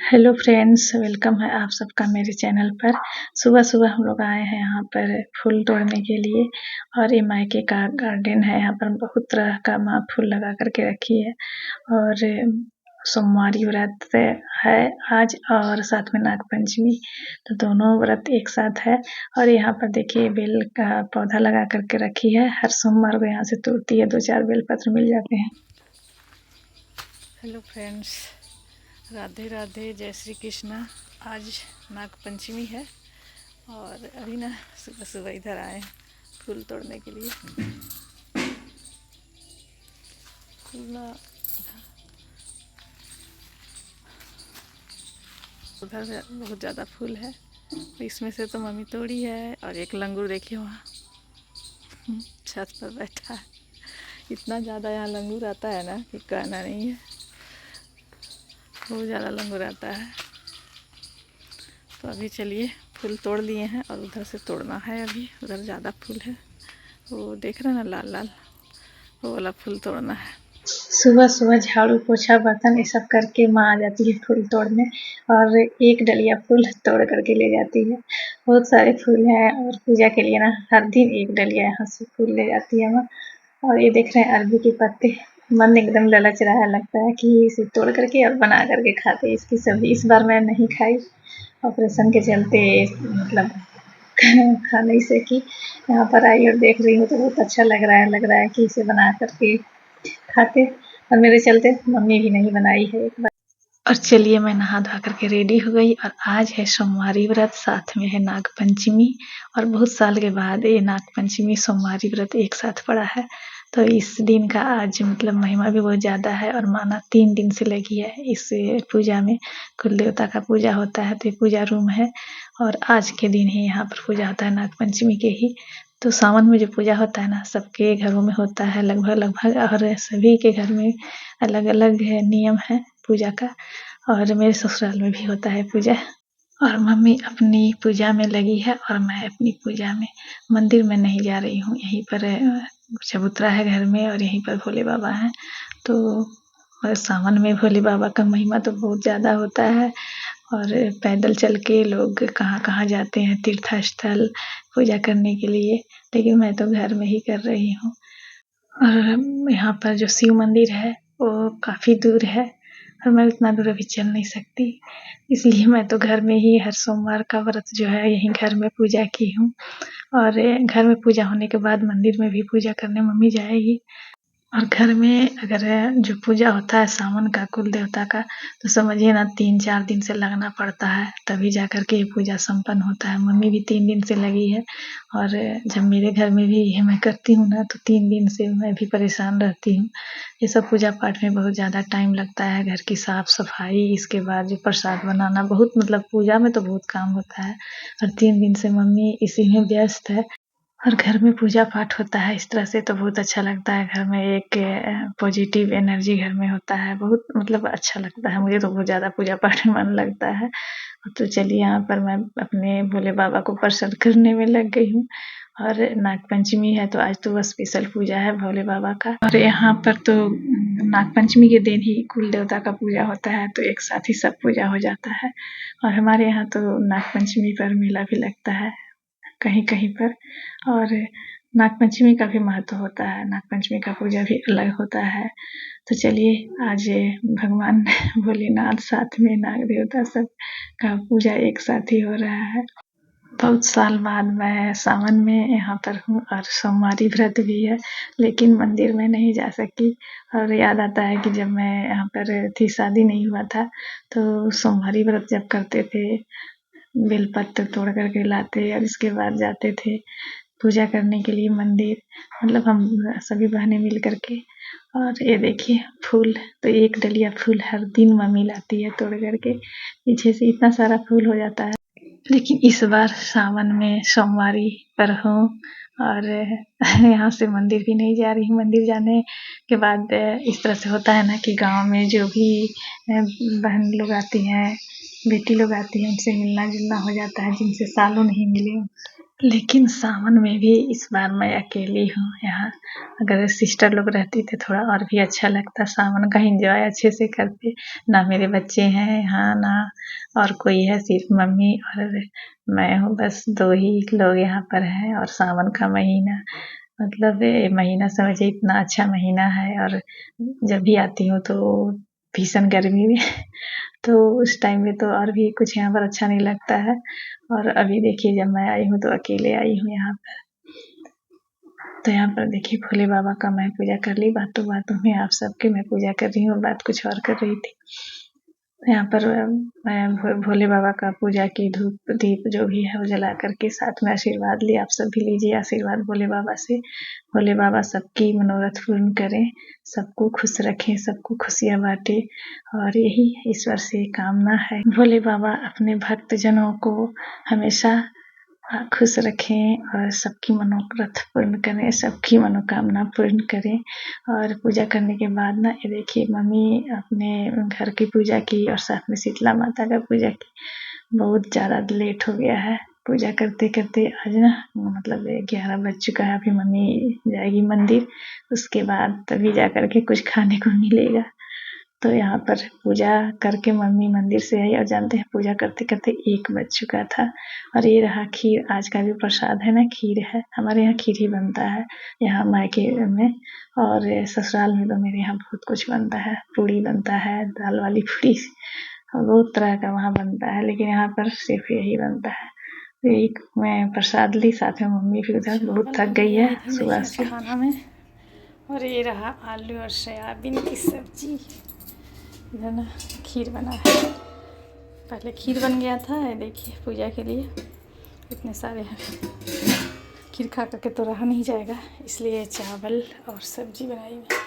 Hello friends, welcome है आप सबका मेरे चैनल पर। सुबह सुबह हम लोग आए हैं यहाँ पर फूल तोड़ने के लिए। और ये मायके का गार्डन है। यहाँ पर बहुत तरह का माँ फूल लगा करके रखी है। और सोमवारी व्रत है आज, और साथ में नाग पंचमी, तो दोनों व्रत एक साथ है। और यहाँ पर देखिए बेल का पौधा लगा करके रखी है। हर सोमवार को यहाँ से तोड़ती है, 2-4 बेल पत्र मिल जाते हैं। हेलो फ्रेंड्स, राधे राधे, जय श्री कृष्णा। आज नाग पंचमी है और अभी ना सुबह सुबह इधर आए फूल तोड़ने के लिए। फूल ना उधर बहुत ज़्यादा फूल है, इसमें से तो मम्मी तोड़ी है। और एक लंगूर देखिए वहाँ छत पर बैठा है। इतना ज़्यादा यहाँ लंगूर आता है ना कि कहना नहीं है, बहुत ज़्यादा लंगूर आता है। तो अभी चलिए फूल तोड़ लिए हैं और उधर से तोड़ना है। अभी उधर ज़्यादा फूल है, वो देख रहे हैं ना लाल लाल, वो वाला फूल तोड़ना है। सुबह सुबह झाड़ू पोछा बर्तन ये सब करके माँ आ जाती है फूल तोड़ने, और एक डलिया फूल तोड़ करके ले जाती है। बहुत सारे फूल हैं और पूजा के लिए ना हर दिन एक डलिया यहाँ से फूल ले जाती है माँ। और ये देख रहे हैं अरबी के पत्ते, मन एकदम ललच रहा है, लगता है कि इसे तोड़ करके और बना करके खाते। इसकी सब्जी इस बार मैं नहीं खाई, ऑपरेशन के चलते मतलब खा नहीं सकी। यहाँ पर आई और देख रही हूँ तो बहुत अच्छा लग रहा है कि इसे बना करके खाते। और मेरे चलते मम्मी भी नहीं बनाई है एक बार। और चलिए मैं नहा धो करके रेडी हो गई। और आज है सोमवारी व्रत, साथ में है नाग पंचमी। और बहुत साल के बाद ये नाग पंचमी सोमवारी व्रत एक साथ पड़ा है। तो इस दिन का आज मतलब महिमा भी बहुत ज़्यादा है। और माना 3 दिन से लगी है इस पूजा में। कुल देवता का पूजा होता है, तो ये पूजा रूम है। और आज के दिन ही यहाँ पर पूजा होता है, नाग पंचमी के ही। तो सावन में जो पूजा होता है ना, सबके घरों में होता है लगभग, और सभी के घर में अलग अलग नियम है पूजा का। और मेरे ससुराल में भी होता है पूजा। और मम्मी अपनी पूजा में लगी है और मैं अपनी पूजा में। मंदिर में नहीं जा रही हूँ, यहीं पर चबूतरा है घर में, और यहीं पर भोले बाबा हैं। तो सावन में भोले बाबा का महिमा तो बहुत ज़्यादा होता है। और पैदल चल के लोग कहाँ कहाँ जाते हैं तीर्थ स्थल पूजा करने के लिए, लेकिन मैं तो घर में ही कर रही हूँ। और यहाँ पर जो शिव मंदिर है वो काफ़ी दूर है, और मैं उतना दूर अभी चल नहीं सकती, इसलिए मैं तो घर में ही हर सोमवार का व्रत जो है यहीं घर में पूजा की हूँ। और घर में पूजा होने के बाद मंदिर में भी पूजा करने मम्मी जाएगी। और घर में अगर जो पूजा होता है सावन का कुल देवता का, तो समझिए ना 3-4 दिन से लगना पड़ता है, तभी जा कर के ये पूजा संपन्न होता है। मम्मी भी 3 दिन से लगी है। और जब मेरे घर में भी ये मैं करती हूँ ना, तो 3 दिन से मैं भी परेशान रहती हूँ। ये सब पूजा पाठ में बहुत ज़्यादा टाइम लगता है, घर की साफ सफाई, इसके बाद जो प्रसाद बनाना, बहुत मतलब पूजा में तो बहुत काम होता है। और 3 दिन से मम्मी इसी में व्यस्त है। और घर में पूजा पाठ होता है इस तरह से तो बहुत अच्छा लगता है। घर में एक पॉजिटिव एनर्जी घर में होता है, बहुत मतलब अच्छा लगता है। मुझे तो बहुत ज़्यादा पूजा पाठ में मन लगता है। तो चलिए यहाँ पर मैं अपने भोले बाबा को प्रसन्न करने में लग गई हूँ। और नाग पंचमी है तो आज तो स्पेशल पूजा है भोले बाबा का। और यहाँ पर तो नाग पंचमी के दिन ही कुल देवता का पूजा होता है, तो एक साथ ही सब पूजा हो जाता है। और हमारे यहाँ तो नाग पंचमी पर मेला भी लगता है कहीं कहीं पर। और नाग पंचमी का भी महत्व होता है, नाग पंचमी का पूजा भी अलग होता है। तो चलिए आज भगवान भोलेनाथ साथ में नाग देवता सब का पूजा एक साथ ही हो रहा है। बहुत साल बाद मैं सावन में यहाँ पर हूँ, और सोमवारी व्रत भी है, लेकिन मंदिर में नहीं जा सकी। और याद आता है कि जब मैं यहाँ पर थी, शादी नहीं हुआ था, तो सोमवारी व्रत जब करते थे, बेलपत्र तोड़ करके लाते और इसके बाद जाते थे पूजा करने के लिए मंदिर, मतलब हम सभी बहनें मिल करके। और ये देखिए फूल, तो एक डलिया फूल हर दिन मम्मी लाती है तोड़ करके, पीछे से इतना सारा फूल हो जाता है। लेकिन इस बार सावन में सोमवारी पर हूँ, और यहाँ से मंदिर भी नहीं जा रही हूँ। मंदिर जाने के बाद इस तरह से होता है ना कि गांव में जो भी बहन लोग आती हैं, बेटी लोग आती हैं, उनसे मिलना जुलना हो जाता है, जिनसे सालों नहीं मिले। लेकिन सावन में भी इस बार मैं अकेली हूँ यहाँ। अगर सिस्टर लोग रहती तो थोड़ा और भी अच्छा लगता, सावन का एंजॉय अच्छे से करते। ना मेरे बच्चे हैं यहाँ, ना और कोई है, सिर्फ मम्मी और मैं हूँ, बस 2 ही लोग यहाँ पर हैं। और सावन का महीना, मतलब ये महीना समझिए इतना अच्छा महीना है। और जब भी आती हूँ तो भीषण गर्मी में तो उस टाइम में तो और भी कुछ यहाँ पर अच्छा नहीं लगता है। और अभी देखिए जब मैं आई हूँ तो अकेले आई हूँ यहाँ पर। तो यहाँ पर देखिए भोले बाबा का मैं पूजा कर ली, बातों बातों में आप सबके मैं पूजा कर रही हूँ, बात कुछ और कर रही थी। यहाँ पर मैं भोले बाबा का पूजा की, धूप दीप जो भी है वो जला करके साथ में आशीर्वाद लिया। आप सब भी लीजिए आशीर्वाद भोले बाबा से। भोले बाबा सबकी मनोरथ पूर्ण करें, सबको खुश रखें, सबको खुशियाँ बांटे, और यही ईश्वर से कामना है। भोले बाबा अपने भक्तजनों को हमेशा खुश रखें और सबकी मनोरथ पूर्ण करें, सबकी मनोकामना पूर्ण करें। और पूजा करने के बाद ना ये देखिए मम्मी अपने घर की पूजा की और साथ में शीतला माता का पूजा की। बहुत ज़्यादा लेट हो गया है पूजा करते करते आज ना, मतलब 11 बज चुका है। अभी मम्मी जाएगी मंदिर, उसके बाद तभी जा कर के कुछ खाने को मिलेगा। तो यहाँ पर पूजा करके मम्मी मंदिर से आई और जानते हैं पूजा करते करते 1 बज चुका था। और ये रहा खीर, आज का भी प्रसाद है ना, खीर है। हमारे यहाँ खीर ही बनता है यहाँ मायके में, और ससुराल में तो मेरे यहाँ बहुत कुछ बनता है। पूड़ी बनता है, दाल वाली पूड़ी, बहुत तरह का वहाँ बनता है, लेकिन यहाँ पर सिर्फ यही बनता है। तो एक मैं प्रसाद ली, साथ में मम्मी भी उधर बहुत थक गई है सुबह से खाना में। और ये रहा आलू और सोयाबीन की सब्जी, इधर ना खीर बना है। पहले खीर बन गया था, ये देखिए पूजा के लिए इतने सारे हैं। खीर खा करके तो रहा नहीं जाएगा, इसलिए चावल और सब्जी बनाई मैं।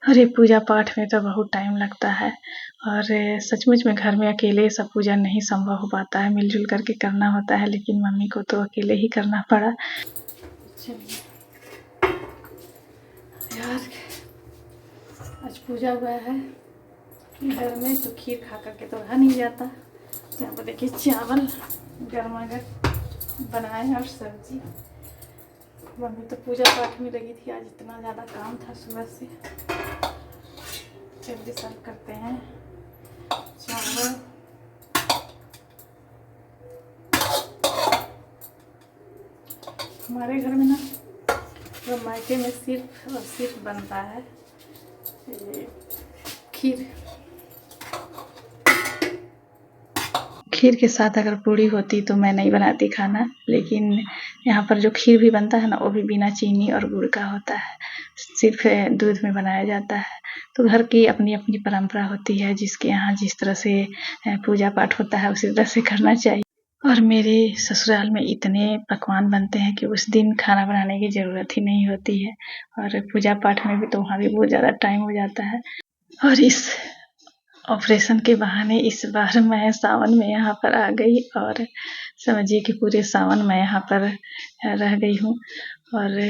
अरे पूजा पाठ में तो बहुत टाइम लगता है, और सचमुच में घर में अकेले सब पूजा नहीं संभव हो पाता है, मिलजुल करके करना होता है। लेकिन मम्मी को तो अकेले ही करना पड़ा। चलिए यार, आज पूजा हुआ है घर में तो खीर खा करके तो रहा नहीं जाता। यहाँ पर देखिए चावल गर्मा-गर्म बनाए और सब्जी। मम्मी तो पूजा पाठ में लगी थी, आज इतना ज़्यादा काम था सुबह से। जल्दी सर्व करते हैं चावल। हमारे घर में ना तो मायके में सिर्फ और सिर्फ बनता है ये खीर। खीर के साथ अगर पूड़ी होती तो मैं नहीं बनाती खाना, लेकिन यहाँ पर जो खीर भी बनता है ना वो भी बिना चीनी और गुड़ का होता है, सिर्फ दूध में बनाया जाता है। तो घर की अपनी अपनी परंपरा होती है, जिसके यहाँ जिस तरह से पूजा पाठ होता है उसी तरह से करना चाहिए। और मेरे ससुराल में इतने पकवान बनते हैं कि उस दिन खाना बनाने की ज़रूरत ही नहीं होती है। और पूजा पाठ में भी तो वहाँ भी बहुत ज़्यादा टाइम हो जाता है। और इस ऑपरेशन के बहाने इस बार मैं सावन में यहाँ पर आ गई, और समझिए कि पूरे सावन मैं यहाँ पर रह गई हूँ। और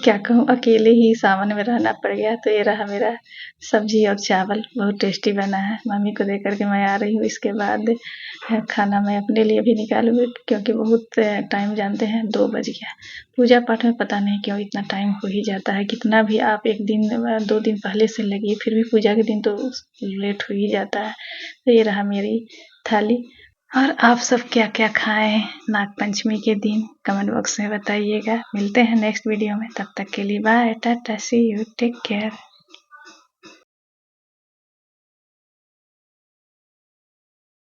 क्या कहूँ, अकेले ही सावन में रहना पड़ गया। तो ये रहा मेरा सब्जी और चावल, बहुत टेस्टी बना है। मम्मी को दे करके मैं आ रही हूँ, इसके बाद खाना मैं अपने लिए भी निकालूंगी, क्योंकि बहुत टाइम, जानते हैं 2 बज गया। पूजा पाठ में पता नहीं क्यों इतना टाइम हो ही जाता है। कितना भी आप 1 दिन 2 दिन पहले से लगिए, फिर भी पूजा के दिन तो लेट हो ही जाता है। तो ये रहा मेरी थाली। और आप सब क्या क्या खाएं नाग पंचमी के दिन कमेंट बॉक्स में बताइएगा। मिलते हैं नेक्स्ट वीडियो में, तब तक के लिए bye, tata, see you, take care.